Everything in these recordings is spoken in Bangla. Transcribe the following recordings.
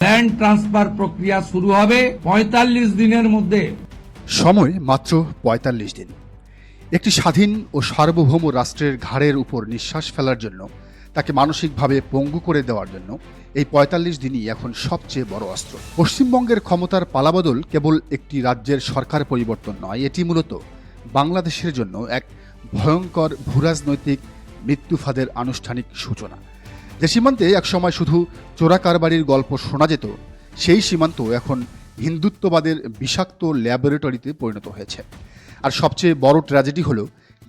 ল্যান্ড ট্রান্সফার প্রক্রিয়া শুরু হবে ৪৫ দিনের মধ্যে। সময় মাত্র ৪৫ দিন। একটি স্বাধীন ও সার্বভৌম রাষ্ট্রের ঘাড়ের উপর নিঃশ্বাস ফেলার জন্য, তাকে মানসিকভাবে পঙ্গু করে দেওয়ার জন্য এই ৪৫ দিনই এখন সবচেয়ে বড় অস্ত্র। পশ্চিমবঙ্গের ক্ষমতার পালাবদল কেবল একটি রাজ্যের সরকার পরিবর্তন নয়, এটি মূলত বাংলাদেশের জন্য এক ভয়ঙ্কর ভূরাজনৈতিক মৃত্যুফাঁদের আনুষ্ঠানিক সূচনা। যে সীমান্তে একসময় শুধু চোরাকারবারির গল্প শোনা যেত, সেই সীমান্ত এখন হিন্দুত্ববাদের বিষাক্ত ল্যাবরেটরিতে পরিণত হয়েছে। আর সবচেয়ে বড় ট্র্যাজেডি হলো,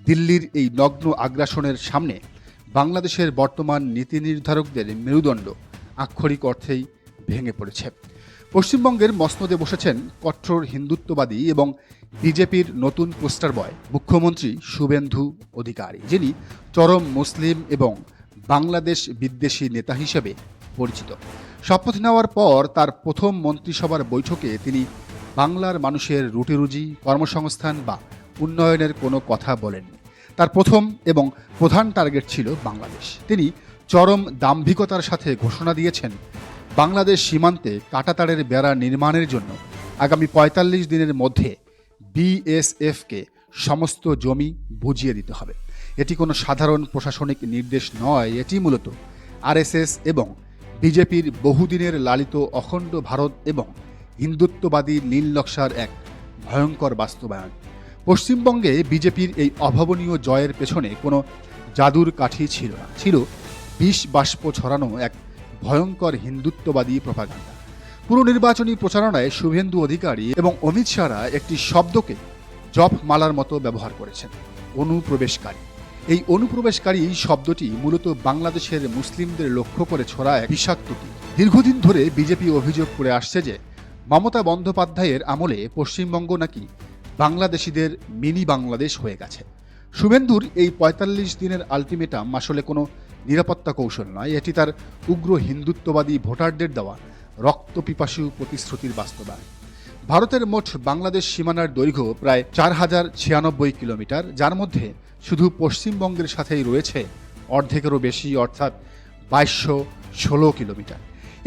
দিল্লির এই নগ্ন আগ্রাসনের সামনে বাংলাদেশের বর্তমান নীতি নির্ধারকদের মেরুদণ্ড আক্ষরিক অর্থেই ভেঙে পড়েছে। পশ্চিমবঙ্গের মসনদে বসেছেন কট্টর হিন্দুত্ববাদী এবং বিজেপির নতুন পোস্টার বয় মুখ্যমন্ত্রী শুভেন্দু অধিকারী, যিনি চরম মুসলিম এবং বাংলাদেশ বিদ্বেষী নেতা হিসেবে পরিচিত। শপথ নেওয়ার পর তার প্রথম মন্ত্রিসভার বৈঠকে তিনি বাংলার মানুষের রুটিরুজি, কর্মসংস্থান বা উন্নয়নের কোনো কথা বলেননি। তার প্রথম এবং প্রধান টার্গেট ছিল বাংলাদেশ। তিনি চরম দাম্ভিকতার সাথে ঘোষণা দিয়েছেন, বাংলাদেশ সীমান্তে কাঁটাতারের বেড়া নির্মাণের জন্য আগামী ৪৫ দিনের মধ্যে বিএসএফকে সমস্ত জমি বুঝিয়ে দিতে হবে। এটি কোনো সাধারণ প্রশাসনিক নির্দেশ নয়, এটি মূলত আরএসএস এবং বিজেপির বহুদিনের লালিত অখণ্ড ভারত এবং হিন্দুত্ববাদী নীল নকশার এক ভয়ঙ্কর বাস্তবায়ন। পশ্চিমবঙ্গে বিজেপির এই অভাবনীয় জয়ের পেছনে কোনো জাদুর কাঠি ছিল না, ছিল বিষ বাষ্প ছড়ানো এক ভয়ঙ্কর হিন্দুত্ববাদী প্রপাগান্ডা। পুরো নির্বাচনী প্রচারণায় শুভেন্দু অধিকারী এবং অমিত শাহরা একটি শব্দকে জপমালার মতো ব্যবহার করেছেন, অনুপ্রবেশকারী। এই অনুপ্রবেশকারী শব্দটি মূলত বাংলাদেশের মুসলিমদের লক্ষ্য করে ছড়া এক বিষাক্ত তীর। দীর্ঘদিন ধরে বিজেপি অভিযোগ করে আসছে যে মমতা বন্দ্যোপাধ্যায়ের আমলে পশ্চিমবঙ্গ নাকি বাংলাদেশিদের মিনি বাংলাদেশ হয়ে গেছে। শুভেন্দুর এই ৪৫ দিনের আলটিমেটাম আসলে কোনো নিরাপত্তা কৌশল নয়, এটি তার উগ্র হিন্দুত্ববাদী ভোটারদের দেওয়া রক্তপিপাসু প্রতিশ্রুতির বাস্তবায়ন। ভারতের মোট বাংলাদেশ সীমানার দৈর্ঘ্য প্রায় ৪,০৯৬ কিলোমিটার, যার মধ্যে শুধু পশ্চিমবঙ্গের সাথেই রয়েছে অর্ধেকেরও বেশি, অর্থাৎ ২২১৬ কিলোমিটার।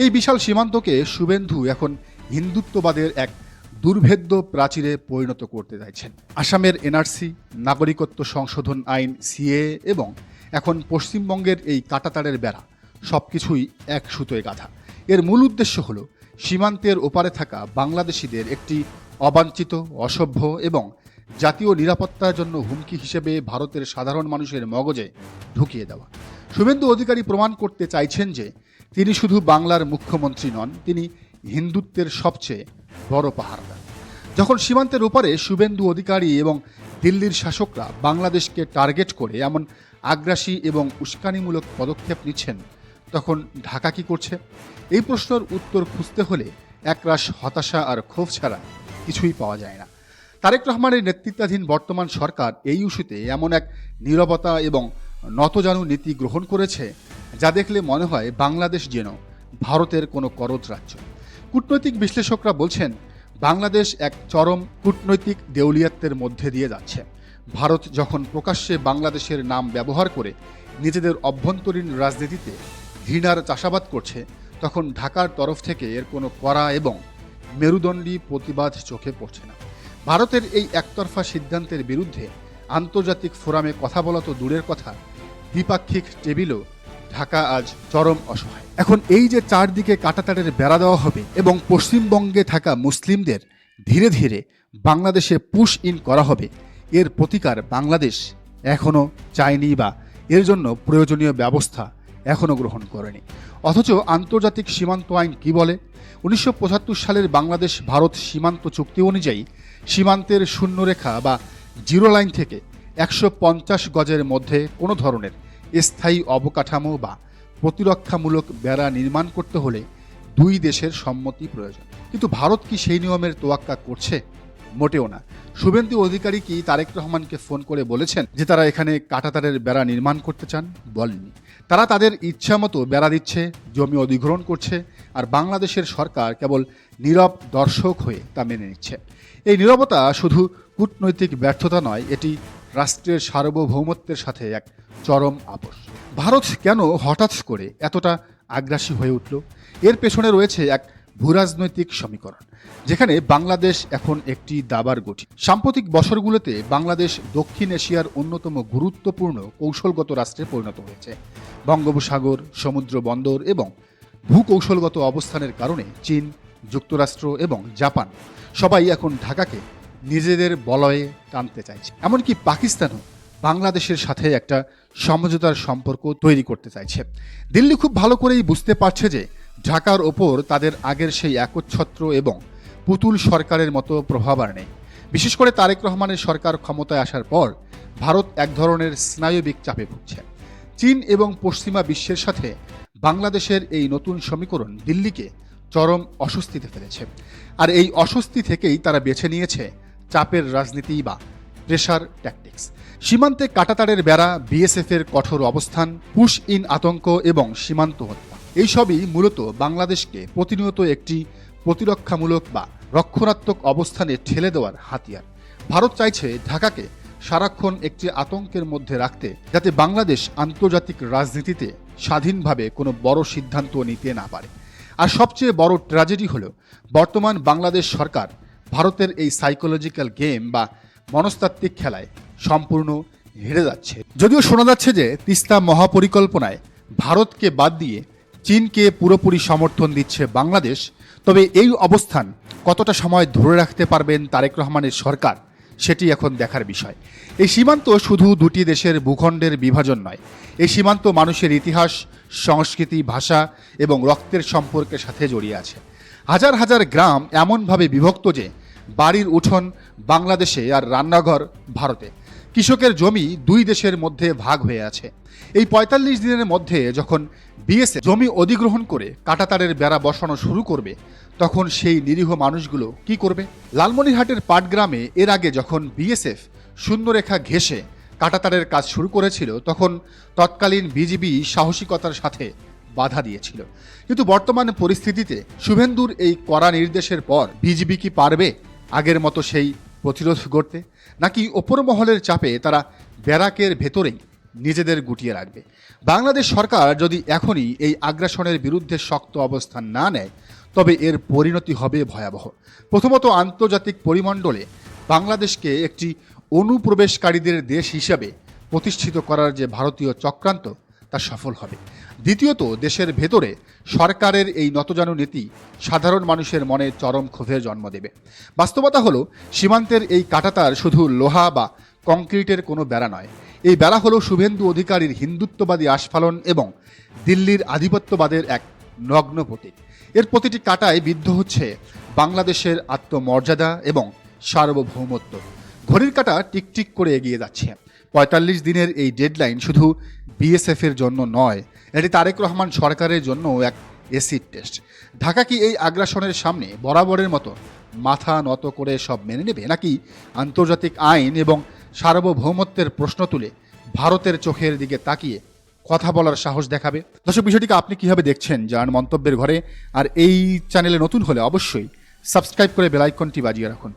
এই বিশাল সীমান্তকে শুভেন্দু এখন হিন্দুত্ববাদের এক দুর্ভেদ্য প্রাচীরে পরিণত করতে চাইছেন। আসামের এনআরসি, নাগরিকত্ব সংশোধন আইন সিএএ এবং এখন পশ্চিমবঙ্গের এই কাঁটাতারের বেড়া, সবকিছুই এক সুতোয় গাঁথা। এর মূল উদ্দেশ্য হল সীমান্তের ওপারে থাকা বাংলাদেশিদের একটি অবাঞ্ছিত, অসভ্য এবং জাতীয় নিরাপত্তার জন্য হুমকি হিসেবে ভারতের সাধারণ মানুষের মগজে ঢুকিয়ে দেওয়া। শুভেন্দু অধিকারী প্রমাণ করতে চাইছেন যে তিনি শুধু বাংলার মুখ্যমন্ত্রী নন, তিনি হিন্দুত্বের সবচেয়ে বড় পাহারাদার। যখন সীমান্তের ওপারে শুভেন্দু অধিকারী এবং দিল্লির শাসকরা বাংলাদেশকে টার্গেট করে এমন আগ্রাসী এবং উস্কানিমূলক পদক্ষেপ নিচ্ছেন, তখন ঢাকা কী করছে? এই প্রশ্নের উত্তর খুঁজতে হলে একরাশ হতাশা আর ক্ষোভ ছাড়া কিছুই পাওয়া যায় না। তারেক রহমানের নেতৃত্বাধীন বর্তমান সরকার এই ইস্যুতে এমন এক নীরবতা এবং নতজানু নীতি গ্রহণ করেছে, যা দেখলে মনে হয় বাংলাদেশ যেন ভারতের কোনো করদ রাজ্য। কূটনৈতিক বিশ্লেষকরা বলছেন, বাংলাদেশ এক চরম কূটনৈতিক দেউলিয়াত্বের মধ্যে দিয়ে যাচ্ছে। ভারত যখন প্রকাশ্যে বাংলাদেশের নাম ব্যবহার করে নিজেদের অভ্যন্তরীণ রাজনীতিতে ঘৃণার চাষাবাদ করছে, তখন ঢাকার তরফ থেকে এর কোনো কড়া এবং মেরুদণ্ডী প্রতিবাদ চোখে পড়ছে না। ভারতের এই একতরফা সিদ্ধান্তের বিরুদ্ধে আন্তর্জাতিক ফোরামে কথা বলা তো দূরের কথা, দ্বিপাক্ষিক টেবিলও ঢাকা আজ চরম অসহায়। এখন এই যে চারদিকে কাঁটাতারের বেড়া দেওয়া হবে এবং পশ্চিমবঙ্গে থাকা মুসলিমদের ধীরে ধীরে বাংলাদেশে পুশ ইন করা হবে, এর প্রতিকার বাংলাদেশ এখনও চায়নি বা এর জন্য প্রয়োজনীয় ব্যবস্থা এখনও গ্রহণ করেনি। অথচ আন্তর্জাতিক সীমান্ত আইন কি বলে? ১৯৭৫ সালের বাংলাদেশ ভারত সীমান্ত চুক্তি অনুযায়ী সীমান্তের শূন্যরেখা বা জিরো লাইন থেকে ১৫০ গজের মধ্যে কোনো ধরনের স্থায়ী অবকাঠামো বা প্রতিরক্ষামূলক বেড়া নির্মাণ করতে হলে দুই দেশের সম্মতি প্রয়োজন। কিন্তু ভারত কি সেই নিয়মের তোয়াক্কা করছে? মোটেও না। শুভেন্দু অধিকারী কি তারেক রহমানকে ফোন করে বলেছেন যে তারা এখানে কাঁটাতারের বেড়া নির্মাণ করতে চান? বলেননি। তারা তাদের ইচ্ছা মতো বেড়া দিচ্ছে, জমি অধিগ্রহণ করছে, আর বাংলাদেশের সরকার কেবল নীরব দর্শক হয়ে তা মেনে নিচ্ছে। এই নীরবতা শুধু কূটনৈতিক ব্যর্থতা নয়, এটি রাষ্ট্রের সার্বভৌমত্বের সাথে এক চরম আপোষ। ভারত কেন হঠাৎ করে এতটা আগ্রাসী হয়ে উঠল? এর পেছনে রয়েছে এক ভূরাজনৈতিক সমীকরণ, যেখানে বাংলাদেশ এখন একটি দাবার গুটি। সাম্প্রতিক বছরগুলোতে বাংলাদেশ দক্ষিণ এশিয়ার অন্যতম গুরুত্বপূর্ণ কৌশলগত রাষ্ট্রে পরিণত হয়েছে। বঙ্গোপসাগর, সমুদ্র বন্দর এবং ভূকৌশলগত অবস্থানের কারণে চীন, যুক্তরাষ্ট্র এবং জাপান সবাই এখন ঢাকাকে নিজেদের বলয়ে টানতে চাইছে। এমনকি পাকিস্তানও বাংলাদেশের সাথে একটা সমঝোতার সম্পর্ক তৈরি করতে চাইছে। দিল্লি খুব ভালো করেই বুঝতে পারছে যে ঢাকার ওপর তাদের আগের সেই একচ্ছত্র এবং পুতুল সরকারের মতো প্রভাব আর নেই। বিশেষ করে তারেক রহমানের সরকার ক্ষমতায় আসার পর ভারত এক ধরনের স্নায়বিক চাপে ভুগছে। চীন এবং পশ্চিমা বিশ্বের সাথে বাংলাদেশের এই নতুন সমীকরণ দিল্লিকে চরম অস্বস্তিতে ফেলেছে। আর এই অস্বস্তি থেকেই তারা বেছে নিয়েছে চাপের রাজনীতি বা প্রেশার ট্যাকটিক্স। সীমান্তে কাঁটাতারের বেড়া, বিএসএফ এর কঠোর অবস্থান, পুশ ইন আতঙ্ক এবং সীমান্ত হত্যা, এইসবই মূলত বাংলাদেশকে প্রতিনিয়ত একটি প্রতিরক্ষামূলক বা রক্ষণাত্মক অবস্থানে ঠেলে দেওয়ার হাতিয়ার। ভারত চাইছে ঢাকাকে সারাক্ষণ একটি আতঙ্কের মধ্যে রাখতে, যাতে বাংলাদেশ আন্তর্জাতিক রাজনীতিতে স্বাধীনভাবে কোনো বড় সিদ্ধান্ত নিতে না পারে। আর সবচেয়ে বড় ট্র্যাজেডি হলো বর্তমান বাংলাদেশ সরকার ভারতের এই সাইকোলজিক্যাল গেম বা মনস্তাত্ত্বিক খেলায় সম্পূর্ণ হেরে যাচ্ছে। যদিও শোনা যাচ্ছে যে তিস্তা মহাপরিকল্পনায় ভারতকে বাদ দিয়ে চীনকে পুরোপুরি সমর্থন দিচ্ছে বাংলাদেশ, তবে এই অবস্থান কতটা সময় ধরে রাখতে পারবেন তারেক রহমানের সরকার, সেটি এখন দেখার বিষয়। এই সীমান্ত শুধু দুটি দেশের ভূখণ্ডের বিভাজন নয়, এই সীমান্ত মানুষের ইতিহাস, সংস্কৃতি, ভাষা এবং রক্তের সম্পর্কের সাথে জড়িয়ে আছে। হাজার হাজার গ্রাম এমনভাবে বিভক্ত যে বাড়ির উঠোন বাংলাদেশে আর রান্নাঘর ভারতে। কৃষকের জমি দুই দেশের মধ্যে ভাগ হয়ে আছে। এই ৪৫ দিনের মধ্যে যখন বিএসএফ জমি অধিগ্রহণ করে কাঁটাতারের বেড়া বসানো শুরু করবে, তখন সেই নিরীহ মানুষগুলো কি করবে? লালমনিরহাটের পাটগ্রামে এর আগে যখন বিএসএফ শূন্যরেখা ঘেঁষে কাঁটাতারের কাজ শুরু করেছিল, তখন তৎকালীন বিজিবি সাহসিকতার সাথে বাধা দিয়েছিল। কিন্তু বর্তমান পরিস্থিতিতে শুভেন্দুর এই কড়া নির্দেশের পর বিজিবি কি পারবে আগের মতো সেই প্রতিরোধ গড়তে, নাকি ওপর মহলের চাপে তারা ব্যারাকের ভেতরেই নিজেদের গুটিয়ে রাখবে? বাংলাদেশ সরকার যদি এখনই এই আগ্রাসনের বিরুদ্ধে শক্ত অবস্থান না নেয়, তবে এর পরিণতি হবে ভয়াবহ। প্রথমত, আন্তর্জাতিক পরিমণ্ডলে বাংলাদেশকে একটি অনুপ্রবেশকারীদের দেশ হিসাবে প্রতিষ্ঠিত করার যে ভারতীয় চক্রান্ত, তা সফল হবে। দ্বিতীয়ত, দেশের ভেতরে সরকারের এই নতজানু নীতি সাধারণ মানুষের মনে চরম ক্ষোভের জন্ম দেবে। বাস্তবতা হলো, সীমান্তের এই কাঁটাতার শুধু লোহা বা কংক্রিটের কোনো বেড়া নয়। এই বেড়া হলো শুভেন্দু অধিকারীর হিন্দুত্ববাদী আস্ফালন এবং দিল্লির আধিপত্যবাদের এক নগ্ন প্রতীক। এর প্রতিটি কাঁটায় বিদ্ধ হচ্ছে বাংলাদেশের আত্মমর্যাদা এবং সার্বভৌমত্ব। ঘড়ির কাঁটা টিকটিক করে এগিয়ে যাচ্ছে। ৪৫ দিনের এই ডেডলাইন শুধু বিএসএফের জন্য নয়, এটি তারেক রহমান সরকারের জন্য এক এসিড টেস্ট। ঢাকা কি এই আগ্রাসনের সামনে বরাবরের মতো মাথা নত করে সব মেনে নেবে, নাকি আন্তর্জাতিক আইন এবং সার্বভৌমত্বের প্রশ্ন তুলে ভারতের চোখের দিকে তাকিয়ে কথা বলার সাহস দেখাবে? দর্শক, বিষয়টিকে আপনি কিভাবে দেখছেন জানান মন্তব্যের ঘরে। আর এই চ্যানেলে নতুন হলে অবশ্যই সাবস্ক্রাইব করে বেল আইকনটি বাজিয়ে রাখুন।